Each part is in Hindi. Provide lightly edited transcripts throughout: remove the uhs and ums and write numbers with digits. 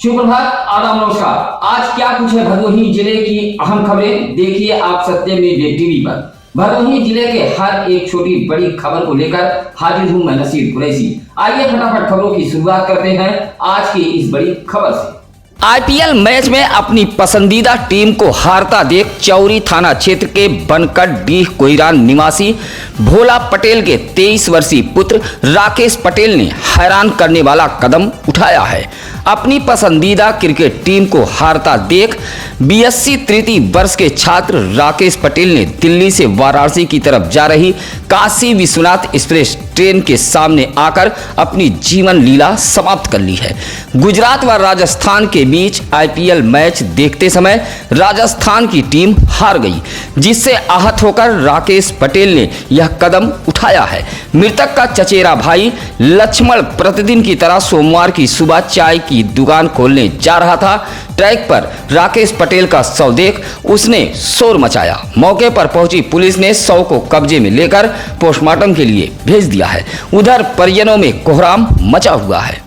सुप्रभात, आदाब, नमस्कार। आज क्या कुछ है भदोही जिले की अहम खबरें, देखिए आप सत्यम मीडिया टीवी पर। भदोही जिले के हर एक छोटी बड़ी खबर को लेकर हाजिर हूं मैं नसीर कुरैशी। आइए फटाफट खबरों की शुरुआत करते हैं आज की इस बड़ी खबर से। आईपीएल मैच में अपनी पसंदीदा टीम को हारता देख चौरी थाना क्षेत्र के बनकट कोईरान निवासी भोला पटेल के 23 वर्षीय पुत्र राकेश पटेल ने हैरान करने वाला कदम उठाया है। अपनी पसंदीदा क्रिकेट टीम को हारता देख बीएससी तृतीय वर्ष के छात्र राकेश पटेल ने दिल्ली से वाराणसी की तरफ जा रही काशी विश्वनाथ एक्सप्रेस ट्रेन के सामने आकर अपनी जीवन लीला समाप्त कर ली है। गुजरात व राजस्थान के बीच आईपीएल मैच देखते समय राजस्थान की टीम हार गई, जिससे आहत होकर राकेश पटेल ने यह कदम उठाया है। मृतक का चचेरा भाई लक्ष्मण प्रतिदिन की तरह सोमवार की सुबह चाय की दुकान खोलने जा रहा था। ट्रैक पर राकेश पटेल का शव देख उसने शोर मचाया। मौके पर पहुंची पुलिस ने शव को कब्जे में लेकर पोस्टमार्टम के लिए भेज दिया है। उधर परिजनों में कोहराम मचा हुआ है।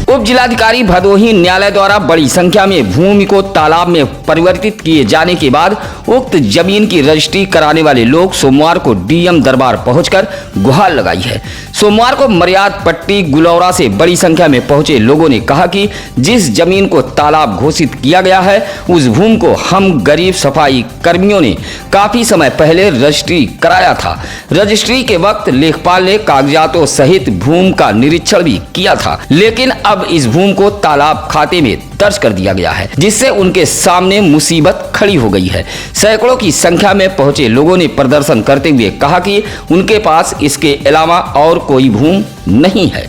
उप जिलाधिकारी भदोही न्यायालय द्वारा बड़ी संख्या में भूमि को तालाब में परिवर्तित किए जाने के बाद उक्त जमीन की रजिस्ट्री कराने वाले लोग सोमवार को डीएम दरबार पहुंचकर गुहार लगाई है। सोमवार को मर्याद पट्टी गुलौरा से बड़ी संख्या में पहुंचे लोगों ने कहा कि जिस जमीन को तालाब घोषित किया गया है उस भूमि को हम गरीब सफाई कर्मियों ने काफी समय पहले रजिस्ट्री कराया था। रजिस्ट्री के वक्त लेखपाल ने कागजातों सहित भूमि का निरीक्षण भी किया था, लेकिन अब इस भूमि को तालाब खाते में दर्ज कर दिया गया है, जिससे उनके सामने मुसीबत खड़ी हो गई है। सैकड़ों की संख्या में पहुंचे लोगों ने प्रदर्शन करते हुए कहा कि उनके पास इसके अलावा और कोई भूमि नहीं है।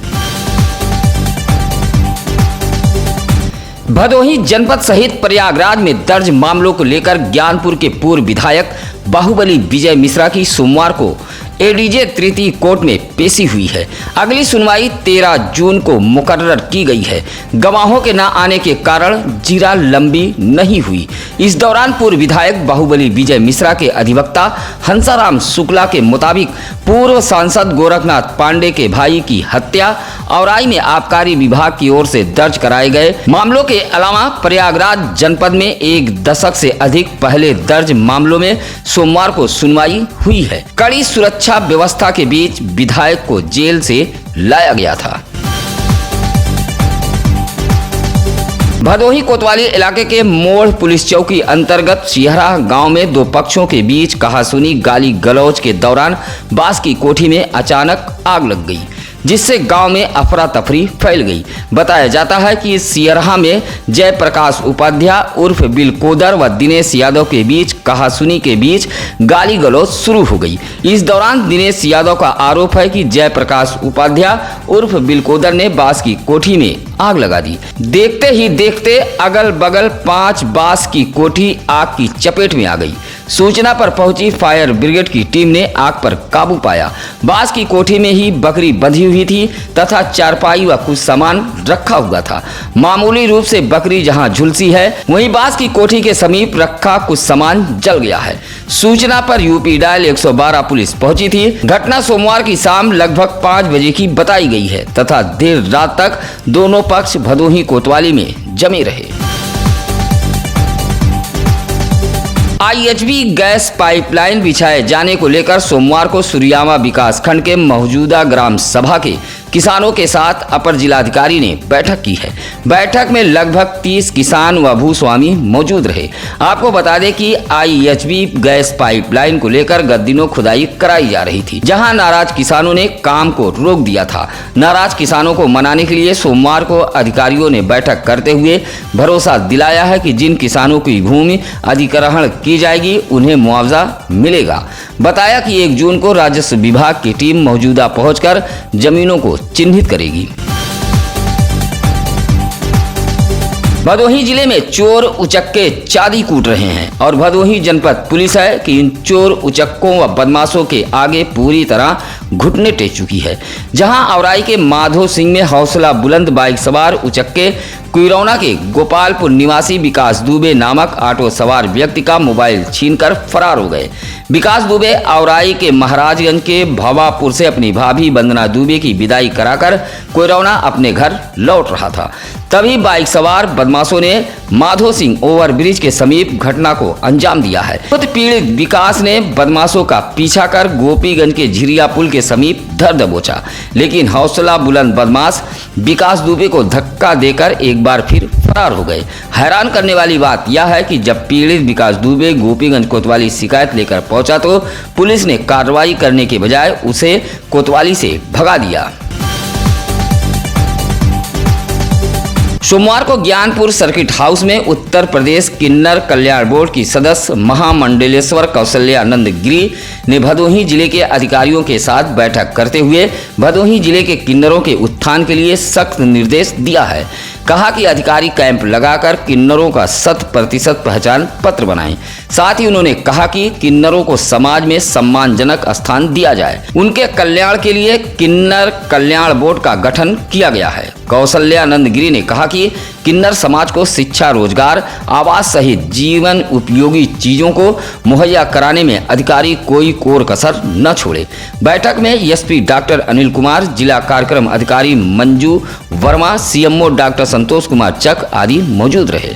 भदोही जनपद सहित प्रयागराज में दर्ज मामलों को लेकर ज्ञानपुर के पूर्व विधायक बाहुबली विजय मिश्रा की सोमवार को एडीजे तृतीय कोर्ट में पेशी हुई है। अगली सुनवाई 13 जून को मुकर्रर की गई है। गवाहों के न आने के कारण जीरा लंबी नहीं हुई। इस दौरान पूर्व विधायक बाहुबली विजय मिश्रा के अधिवक्ता हंसाराम शुक्ला के मुताबिक पूर्व सांसद गोरखनाथ पांडे के भाई की हत्या औराई में आबकारी विभाग की ओर से दर्ज कराए गए मामलों के अलावा प्रयागराज जनपद में 1 दशक से अधिक पहले दर्ज मामलों में सोमवार को सुनवाई हुई है। कड़ी सुरक्षा व्यवस्था के बीच विधायक को जेल से लाया गया था। भदोही कोतवाली इलाके के मोड़ पुलिस चौकी अंतर्गत सिहरा गांव में 2 पक्षों के बीच कहासुनी गाली गलौज के दौरान बांस की कोठी में अचानक आग लग गई, जिससे गांव में अफरा तफरी फैल गई। बताया जाता है कि सियरहा में जयप्रकाश उपाध्याय उर्फ बिलकोदर व दिनेश यादव के बीच कहासुनी के बीच गाली गलौज शुरू हो गई। इस दौरान दिनेश यादव का आरोप है कि जयप्रकाश उपाध्याय उर्फ बिलकोदर ने बांस की कोठी में आग लगा दी। देखते ही देखते अगल बगल 5 बांस की कोठी आग की चपेट में आ गई। सूचना पर पहुंची फायर ब्रिगेड की टीम ने आग पर काबू पाया। बांस की कोठी में ही बकरी बंधी हुई थी तथा चारपाई व कुछ सामान रखा हुआ था। मामूली रूप से बकरी जहां झुलसी है, वहीं बांस की कोठी के समीप रखा कुछ सामान जल गया है। सूचना पर यूपी डायल 112 पुलिस पहुंची थी। घटना सोमवार की शाम लगभग 5 बजे की बताई गई है तथा देर रात तक दोनों पक्ष भदोही कोतवाली में जमे रहे। आईएचबी गैस पाइपलाइन बिछाए जाने को लेकर सोमवार को सूर्यामा विकासखंड के मौजूदा ग्राम सभा के किसानों के साथ अपर जिलाधिकारी ने बैठक की है। बैठक में लगभग 30 किसान व भूस्वामी मौजूद रहे। आपको बता दें कि आईएचबी गैस पाइपलाइन को लेकर गत दिनों खुदाई कराई जा रही थी, जहां नाराज किसानों ने काम को रोक दिया था। नाराज किसानों को मनाने के लिए सोमवार को अधिकारियों ने बैठक करते हुए भरोसा दिलाया है कि जिन किसानों की भूमि अधिग्रहण की जाएगी उन्हें मुआवजा मिलेगा। बताया कि 1 जून को राजस्व विभाग की टीम मौजूदा पहुंचकर जमीनों को चिन्हित करेगी। भदोही जिले में चोर उचक्के चांदी कूट रहे हैं और भदोही जनपद पुलिस है कि इन चोर उचक्कों व बदमाशों के आगे पूरी तरह घुटने टेक चुकी है। जहां औराई के माधो सिंह में हौसला बुलंद बाइक सवार उचक्के कुइरौना के गोपालपुर निवासी विकास दुबे नामक ऑटो सवार व्यक्ति का मोबाइल छीनकर फरार हो गए। विकास दुबे औराई के महाराजगंज के भवापुर से अपनी भाभी वंदना दुबे की विदाई कराकर कोयरौना अपने घर लौट रहा था। तभी बाइक सवार बदमाशों ने माधो सिंह ओवरब्रिज के समीप घटना को अंजाम दिया है। खुद पीड़ित विकास ने बदमाशों का पीछा कर गोपीगंज के झिरिया पुल के समीप धर दबोचा, लेकिन हौसला बुलंद बदमाश विकास दुबे को धक्का देकर एक बार फिर फरार हो गए। हैरान करने वाली बात यह है कि जब पीड़ित विकास दुबे गोपीगंज कोतवाली शिकायत लेकर पहुंचा तो पुलिस ने कार्रवाई करने के बजाय उसे कोतवाली से भगा दिया। सोमवार को ज्ञानपुर सर्किट हाउस में उत्तर प्रदेश किन्नर कल्याण बोर्ड की सदस्य महामंडलेश्वर कौशल्यानंद गिरी ने भदोही जिले के अधिकारियों के साथ बैठक करते हुए भदोही जिले के किन्नरों के उत्थान के लिए सख्त निर्देश दिया है। कहा कि अधिकारी कैंप लगाकर किन्नरों का 100% पहचान पत्र बनाएं। साथ ही उन्होंने कहा कि किन्नरों को समाज में सम्मानजनक स्थान दिया जाए। उनके कल्याण के लिए किन्नर कल्याण बोर्ड का गठन किया गया है। कौशल्यानंद गिरी ने कहा कि किन्नर समाज को शिक्षा, रोजगार, आवास सहित जीवन उपयोगी चीजों को मुहैया कराने में अधिकारी कोई कोर कसर न छोड़े। बैठक में एसपी डॉक्टर अनिल कुमार, जिला कार्यक्रम अधिकारी मंजू वर्मा, सीएमओ डॉक्टर संतोष कुमार चक आदि मौजूद रहे।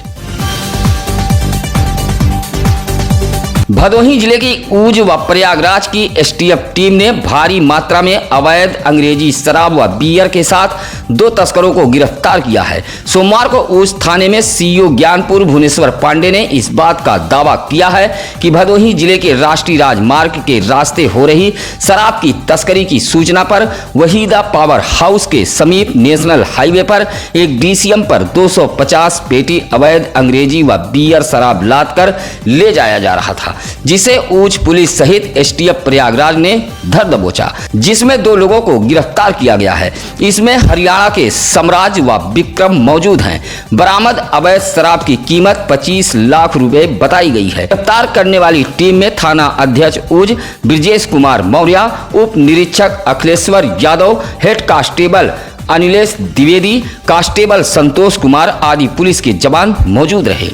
भदोही जिले की ऊज व प्रयागराज की एसटीएफ टीम ने भारी मात्रा में अवैध अंग्रेजी शराब व बियर के साथ 2 तस्करों को गिरफ्तार किया है। सोमवार को ऊज थाने में सीओ ज्ञानपुर भुवनेश्वर पांडे ने इस बात का दावा किया है कि भदोही जिले के राष्ट्रीय राजमार्ग के रास्ते हो रही शराब की तस्करी की सूचना पर वहीदा पावर हाउस के समीप नेशनल हाईवे पर एक डीसीएम पर 250 पेटी अवैध अंग्रेजी व बियर शराब लाद कर ले जाया जा रहा था, जिसे ऊंच पुलिस सहित एसटीएफ प्रयागराज ने धर दबोचा, जिसमें 2 लोगों को गिरफ्तार किया गया है। इसमें हरियाणा के समराज व विक्रम मौजूद हैं। बरामद अवैध शराब की कीमत 25 लाख रुपए बताई गई है। गिरफ्तार करने वाली टीम में थाना अध्यक्ष ऊज ब्रजेश कुमार मौर्य, उप निरीक्षक Akhileshwar Yadav, head constable Anilesh Dwivedi, constable Santosh Kumar आदि पुलिस के जवान मौजूद रहे।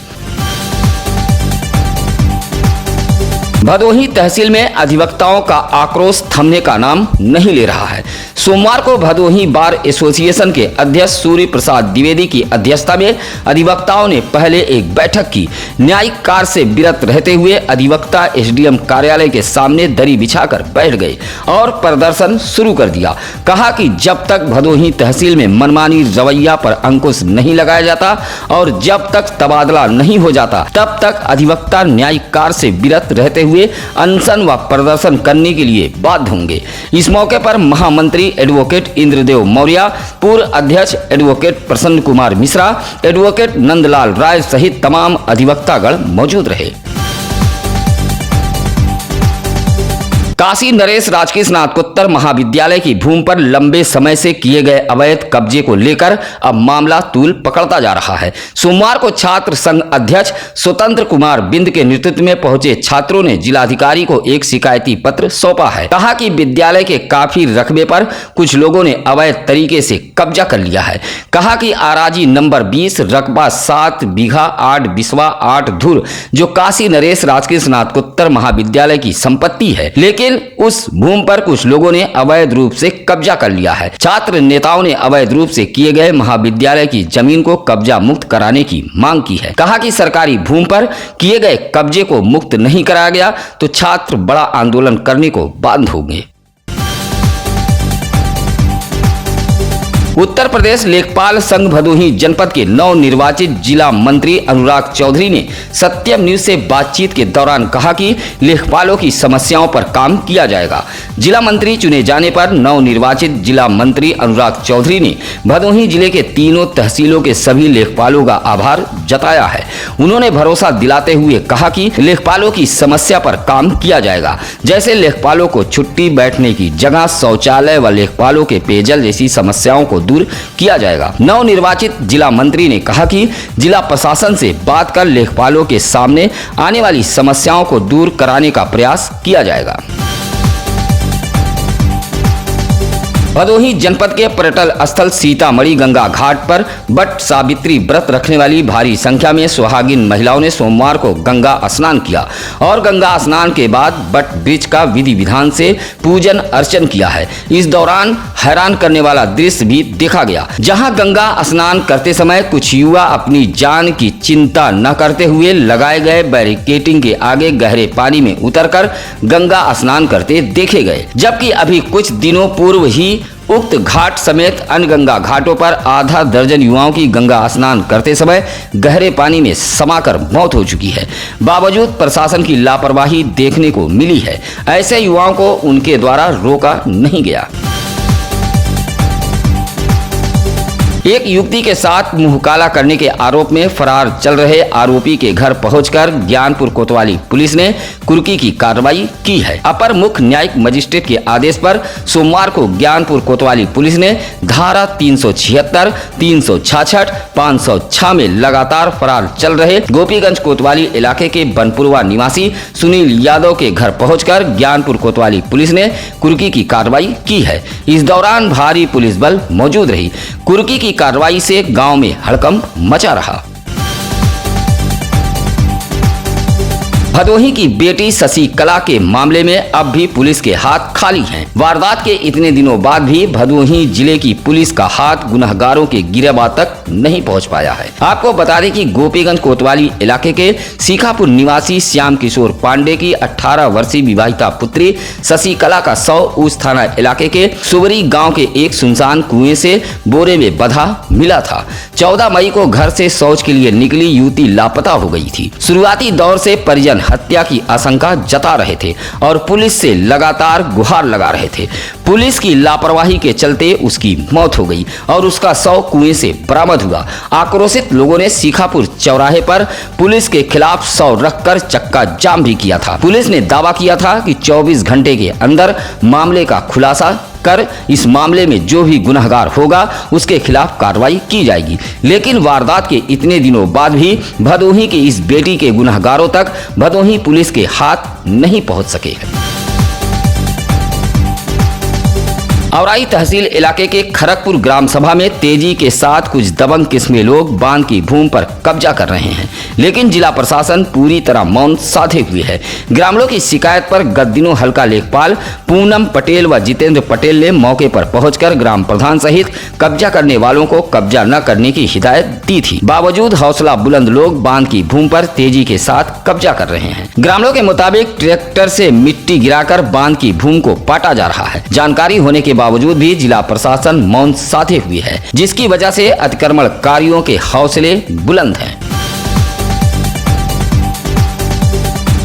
भदोही तहसील में अधिवक्ताओं का आक्रोश थमने का नाम नहीं ले रहा है। सोमवार को भदोही बार एसोसिएशन के अध्यक्ष सूर्य प्रसाद द्विवेदी की अध्यक्षता में अधिवक्ताओं ने पहले एक बैठक की। न्यायिक कार्य से विरत रहते हुए अधिवक्ता एसडीएम कार्यालय के सामने दरी बिछाकर बैठ गए और प्रदर्शन शुरू कर दिया। कहा कि जब तक भदोही तहसील में मनमानी रवैया पर अंकुश नहीं लगाया जाता और जब तक तबादला नहीं हो जाता तब तक अधिवक्ता न्यायिक कार्य से विरत रहते हुए अनशन व प्रदर्शन करने के लिए बाध्य होंगे। इस मौके पर महामंत्री एडवोकेट इंद्रदेव मौर्य, पूर्व अध्यक्ष एडवोकेट प्रसन्न कुमार मिश्रा, एडवोकेट नंदलाल राय सहित तमाम अधिवक्तागण मौजूद रहे। काशी नरेश राजकीय स्नातकोत्तर महाविद्यालय की भूमि पर लंबे समय से किए गए अवैध कब्जे को लेकर अब मामला तूल पकड़ता जा रहा है। सोमवार को छात्र संघ अध्यक्ष स्वतंत्र कुमार बिंद के नेतृत्व में पहुंचे छात्रों ने जिलाधिकारी को एक शिकायती पत्र सौंपा है। कहा कि विद्यालय के काफी रकबे पर कुछ लोगों ने अवैध तरीके से कब्जा कर लिया है। कहा कि आराजी नंबर 20 रकबा 7 बीघा 8 बिस्वा 8 धुर जो काशी नरेश राजकीय स्नातकोत्तर महाविद्यालय की संपत्ति है, लेकिन उस भूमि पर कुछ लोगों ने अवैध रूप से कब्जा कर लिया है। छात्र नेताओं ने अवैध रूप से किए गए महाविद्यालय की जमीन को कब्जा मुक्त कराने की मांग की है। कहा कि सरकारी भूमि पर किए गए कब्जे को मुक्त नहीं कराया गया तो छात्र बड़ा आंदोलन करने को बाध्य होंगे। उत्तर प्रदेश लेखपाल संघ भदोही जनपद के नवनिर्वाचित जिला मंत्री अनुराग चौधरी ने सत्यम न्यूज से बातचीत के दौरान कहा कि लेखपालों की समस्याओं पर काम किया जाएगा। जिला मंत्री चुने जाने पर नवनिर्वाचित जिला मंत्री अनुराग चौधरी ने भदोही जिले के तीनों तहसीलों के सभी लेखपालों का आभार जताया है। उन्होंने भरोसा दिलाते हुए कहा कि लेखपालों की समस्या पर काम किया जाएगा, जैसे लेखपालों को छुट्टी, बैठने की जगह, शौचालय व लेखपालों के पेयजल जैसी समस्याओं को दूर किया जाएगा। नवनिर्वाचित जिला मंत्री ने कहा कि जिला प्रशासन से बात कर लेखपालों के सामने आने वाली समस्याओं को दूर कराने का प्रयास किया जाएगा। भदोही जनपद के पर्यटन स्थल सीतामढ़ी गंगा घाट पर बट सावित्री व्रत रखने वाली भारी संख्या में सुहागिन महिलाओं ने सोमवार को गंगा स्नान किया और गंगा स्नान के बाद बट वृक्ष का विधि विधान से पूजन अर्चन किया है। इस दौरान हैरान करने वाला दृश्य भी देखा गया, जहां गंगा स्नान करते समय कुछ युवा अपनी जान की चिंता न करते हुए लगाए गए बैरिकेडिंग के आगे गहरे पानी में उतरकर गंगा स्नान करते देखे गए, जबकि अभी कुछ दिनों पूर्व ही उक्त घाट समेत अन्य गंगा घाटों पर आधा दर्जन युवाओं की गंगा स्नान करते समय गहरे पानी में समाकर मौत हो चुकी है। बावजूद प्रशासन की लापरवाही देखने को मिली है। ऐसे युवाओं को उनके द्वारा रोका नहीं गया। एक युवती के साथ मुंह काला करने के आरोप में फरार चल रहे आरोपी के घर पहुंचकर ज्ञानपुर कोतवाली पुलिस ने कुर्की की कार्रवाई की है। अपर मुख्य न्यायिक मजिस्ट्रेट के आदेश पर सोमवार को ज्ञानपुर कोतवाली पुलिस ने धारा 376, 366, 506 में लगातार फरार चल रहे गोपीगंज कोतवाली इलाके के बनपुरवा निवासी सुनील यादव के घर पहुंचकर ज्ञानपुर कोतवाली पुलिस ने कुर्की की कार्रवाई की है। इस दौरान भारी पुलिस बल मौजूद रही। कुर्की की कार्रवाई से गांव में हड़कंप मचा रहा। भदोही की बेटी शशिकला के मामले में अब भी पुलिस के हाथ खाली हैं। वारदात के इतने दिनों बाद भी भदोही जिले की पुलिस का हाथ गुनहगारों के गिरबां तक नहीं पहुंच पाया है। आपको बता दें कि गोपीगंज कोतवाली इलाके के सीखापुर निवासी श्याम किशोर पांडे की 18 वर्षीय विवाहिता पुत्री शशिकला का शव उस थाना इलाके के सुवरी गाँव के एक सुनसान कुएं से बोरे में बंधा मिला था। 14 मई को घर से शौच के लिए निकली युवती लापता हो गई थी। शुरुआती दौर से परिजन हत्या की आशंका जता रहे थे और पुलिस से लगातार गुहार लगा रहे थे। पुलिस की लापरवाही के चलते उसकी मौत हो गई और उसका शव कुएं से बरामद हुआ। आक्रोशित लोगों ने सीखापुर चौराहे पर पुलिस के खिलाफ शव रखकर चक्का जाम भी किया था। पुलिस ने दावा किया था कि 24 घंटे के अंदर मामले का खुलासा कर इस मामले में जो भी गुनहगार होगा उसके खिलाफ कार्रवाई की जाएगी। लेकिन वारदात के इतने दिनों बाद भी भदोही की इस बेटी के गुनहगारों तक भदोही पुलिस के हाथ नहीं पहुंच सके। औराई तहसील इलाके के खरगपुर ग्राम सभा में तेजी के साथ कुछ दबंग किस्में लोग बांध की भूमि पर कब्जा कर रहे हैं, लेकिन जिला प्रशासन पूरी तरह मौन साधे हुए है। ग्रामीणों की शिकायत पर गत दिनों हल्का लेखपाल पूनम पटेल व जितेंद्र पटेल ने मौके पर पहुंचकर ग्राम प्रधान सहित कब्जा करने वालों को कब्जा न करने की हिदायत दी थी। बावजूद हौसला बुलंद लोग बांध की भूमि पर तेजी के साथ कब्जा कर रहे हैं। ग्रामीणों के मुताबिक ट्रैक्टर से मिट्टी गिराकर बांध की भूमि को पाटा जा रहा है। जानकारी होने के बावजूद भी जिला प्रशासन मौन साधे हुए है, जिसकी वजह से अतिक्रमणकारियों के हौसले बुलंद हैं।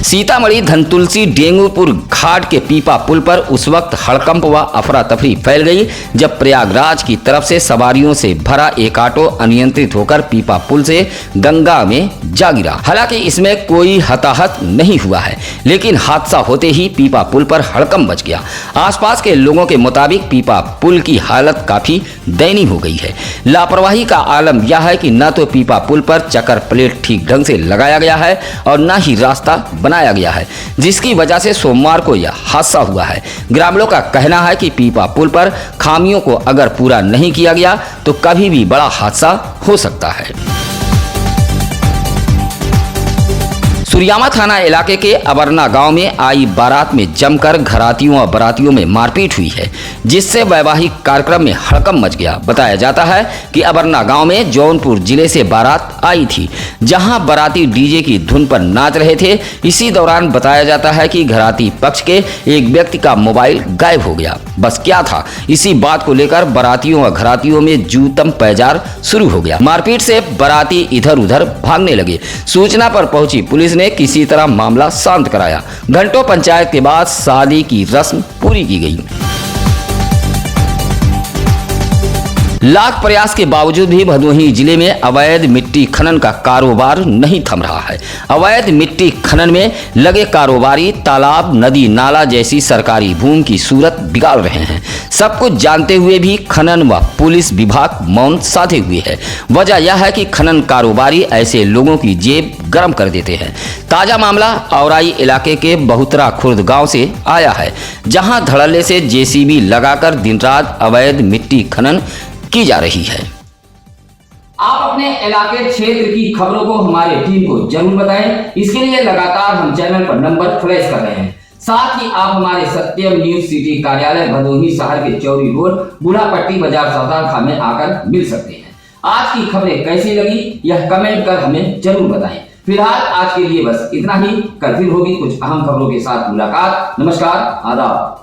सीतामढ़ी धनतुलसी डेंगूपुर घाट के पीपा पुल पर उस वक्त हड़कंप व अफरा तफरी फैल गई जब प्रयागराज की तरफ से सवारियों से भरा एक ऑटो अनियंत्रित होकर पीपा पुल से गंगा में जा गिरा। हालांकि इसमें कोई हताहत नहीं हुआ है, लेकिन हादसा होते ही पीपा पुल पर हड़कंप मच गया। आसपास के लोगों के मुताबिक पीपा पुल की हालत काफी दयनीय हो गई है। लापरवाही का आलम यह है कि न तो पीपा पुल पर चक्कर प्लेट ठीक ढंग से लगाया गया है और न ही रास्ता बनाया गया है, जिसकी वजह से सोमवार को यह हादसा हुआ है। ग्रामीणों का कहना है कि पीपा पुल पर खामियों को अगर पूरा नहीं किया गया तो कभी भी बड़ा हादसा हो सकता है। सुरियामा थाना इलाके के अबरना गांव में आई बारात में जमकर घरातियों और बरातियों में मारपीट हुई है, जिससे वैवाहिक कार्यक्रम में हड़कंप मच गया। बताया जाता है कि अबरना गांव में जौनपुर जिले से बारात आई थी, जहां बाराती डीजे की धुन पर नाच रहे थे। इसी दौरान बताया जाता है कि घराती पक्ष के एक व्यक्ति का मोबाइल गायब हो गया। बस क्या था, इसी बात को लेकर बारातियों और घरातियों में जूतम पैजार शुरू हो गया। मारपीट से बाराती इधर उधर भागने लगे। सूचना पर पहुंची पुलिस ने किसी तरह मामला शांत कराया। घंटों पंचायत के बाद शादी की रस्म पूरी की गई। लाख प्रयास के बावजूद भी भदोही जिले में अवैध मिट्टी खनन का कारोबार नहीं थम रहा है। अवैध मिट्टी खनन में लगे कारोबारी तालाब, नदी, नाला जैसी सरकारी भूमि की सूरत बिगाड़ रहे हैं। सब कुछ जानते हुए भी खनन व पुलिस विभाग मौन साधे हुए है। वजह यह है कि खनन कारोबारी ऐसे लोगों की जेब गर्म कर देते हैं। ताजा मामला औराई इलाके के बहुतरा खुर्द गांव से आया है, जहां धड़ल्ले से जेसीबी लगाकर दिन रात अवैध मिट्टी खनन की जा रही है। आप अपने इलाके क्षेत्र की खबरों को हमारे टीम को जरूर बताएं। इसके लिए लगातार हम चैनल पर नंबर फ्लैश कर रहे हैं। साथ ही आप हमारे सत्यम न्यूज सिटी कार्यालय भदोही शहर के चौरी रोड बूढ़ापट्टी बाजार सौदाखा में आकर मिल सकते हैं। आज की खबरें कैसी लगी यह कमेंट कर हमें जरूर बताएं। फिलहाल आज के लिए बस इतना ही। कल फिर होगी कुछ अहम खबरों के साथ मुलाकात। नमस्कार, आदाब।